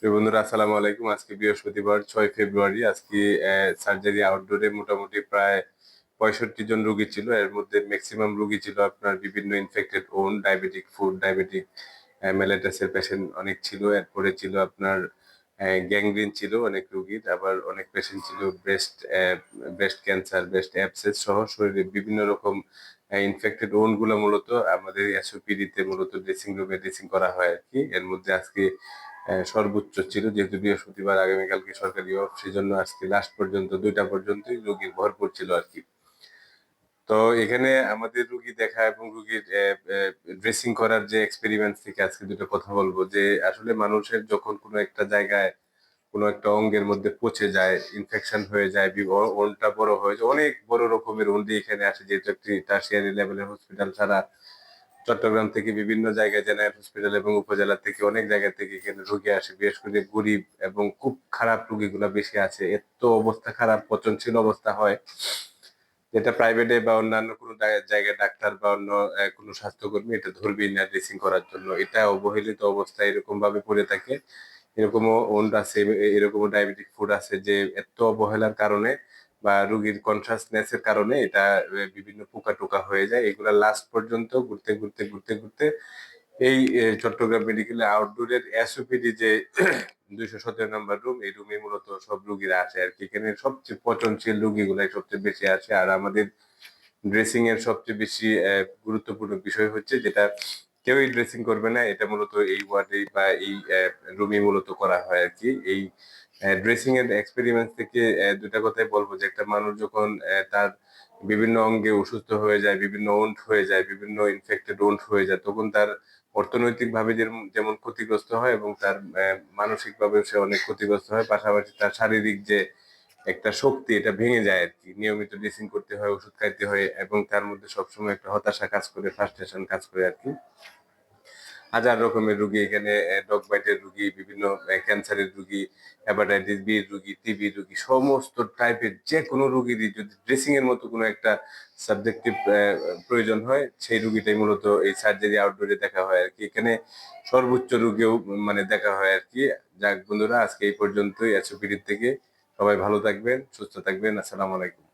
প্রিয় বন্ধুরা, আসসালামু আলাইকুম। আজকে বৃহস্পতিবার 6 ফেব্রুয়ারি। আজকে সার্জারি আউটডোরে মোটামুটি প্রায় 65 জন রোগী ছিল। এর মধ্যে ম্যাক্সিমাম রোগী ছিল আপনার বিভিন্ন infected wound, diabetic foot, diabetic মেলাইটাসের পেশেন্ট অনেক ছিল। এরপরে ছিল আপনার গ্যাংগ্রিন ছিল অনেক রোগীর। আবার অনেক পেশেন্ট ছিল ব্রেস্ট ক্যান্সার, ব্রেস্ট অ্যাবসেস সহ শরীরে বিভিন্ন রকম ইনফেক্টেড ওন্ড গুলো মূলত আমাদের এসওপিডি তে মূলত ড্রেসিং রুমে ড্রেসিং করা হয় আরকি। এর মধ্যে আজকে সর্বোচ্চ ছিল, যেহেতু বৃহস্পতিবার আগামীকালকে সরকারি অফ, সেজন্য আজকে লাস্ট পর্যন্ত 2টা পর্যন্তই রোগীর ভরপুর ছিল আরকি। তো এখানে আমাদের রুগী দেখা এবং রুগীর ড্রেসিং করার যে এক্সপেরিমেন্ট থেকে আজকে 2টা কথা বলবো যে আসলে মানুষের যখন কোনো একটা জায়গায় কোনো একটা অঙ্গের মধ্যে পচে যায়, ইনফেকশন হয়ে যায়, ওন্ডটা বড় হয়ে যায়, অনেক বড় রকমের ওন্ডি এখানে আসে, যেহেতু একটি টারশিয়ারি লেভেলের হসপিটাল। সারা চট্টগ্রাম থেকে বিভিন্ন জায়গায়, জেনারেল হসপিটাল এবং উপজেলা থেকে অনেক জায়গা থেকে এখানে রোগী আসে। বিশেষ করে গরিব এবং খুব খারাপ রোগীগুলা বেশি আছে। এত অবস্থা খারাপ, পচনশীল অবস্থা হয়, যেটা প্রাইভেটে বা অন্যান্য কোনো জায়গায় ডাক্তার বা অন্য কোনো স্বাস্থ্যকর্মী এটা ধরবেই না ড্রেসিং করার জন্য। এটা অবহেলিত অবস্থায় এরকম ভাবে পড়ে থাকে। এরকমও ওন্ড আছে, এরকমও ডায়াবেটিক ফুড আছে যে এত অবহেলার কারণে বা রোগীর কনসাসনেস এর কারণে এটা বিভিন্ন পোকা-টোকা হয়ে যায়। এগুলা লাস্ট পর্যন্ত ঘুরতে এই চট্টগ্রাম মেডিকেলে আউটডোরের এসওপিডি যে ২১৭ নম্বর রুম, এই রুমে মূলত সব রোগীরা আসে আরকি। এখানে সবচেয়ে পচনশীল রোগীগুলাই সবচেয়ে বেশি আসে। আর আমাদের ড্রেসিং এর সবচেয়ে বেশি গুরুত্বপূর্ণ বিষয় হচ্ছে যেটা কেউই ড্রেসিং করবে না। এটা মূলত এই ওয়ার্ডেই বা এই রুমে মূলত করা হয় আরকি। এই ড্রেসিং এর এক্সপেরিমেন্ট থেকে ২টা কথাই বলব যে একটা মানুষ যখন তার বিভিন্ন অঙ্গে অসুস্থ হয়ে যায়, বিভিন্ন ওন্ড হয়ে যায়, বিভিন্ন ইনফেক্টেড ওন্ড হয়ে যায়, তখন তার অর্থনৈতিকভাবে যেমন ক্ষতিগ্রস্ত হয় এবং তার মানসিকভাবেও সে অনেক ক্ষতিগ্রস্ত হয়। পাশাপাশি তার শারীরিক যে একটা শক্তি, এটা ভেঙে যায় আরকি। নিয়মিত ড্রেসিং করতে হয়, ওষুধ খাইতে হয় এবং তার মধ্যে সবসময় একটা হতাশা কাজ করে, ফ্রাস্ট্রেশন কাজ করে আরকি। হাজার রকমের রোগী এখানে, ডগ বাইটের রোগী, বিভিন্ন ক্যান্সারের রোগী, হেপাটাইটিস বি এর রোগী, টিবি রোগী, সমস্ত টাইপের যেকোনো রোগীরই যদি ড্রেসিং এর মতো কোনো একটা সাবজেক্টিভ প্রয়োজন হয়, সেই রোগীটাই মূলত এই সার্জারি আউটডোরে দেখা হয় আরকি। এখানে সর্বোচ্চ রোগীও মানে দেখা হয় আরকি। যাক বন্ধুরা, আজকে এই পর্যন্তই এসওপিডি থেকে। সবাই ভালো থাকবেন, সুস্থ থাকবেন। আসসালামু আলাইকুম।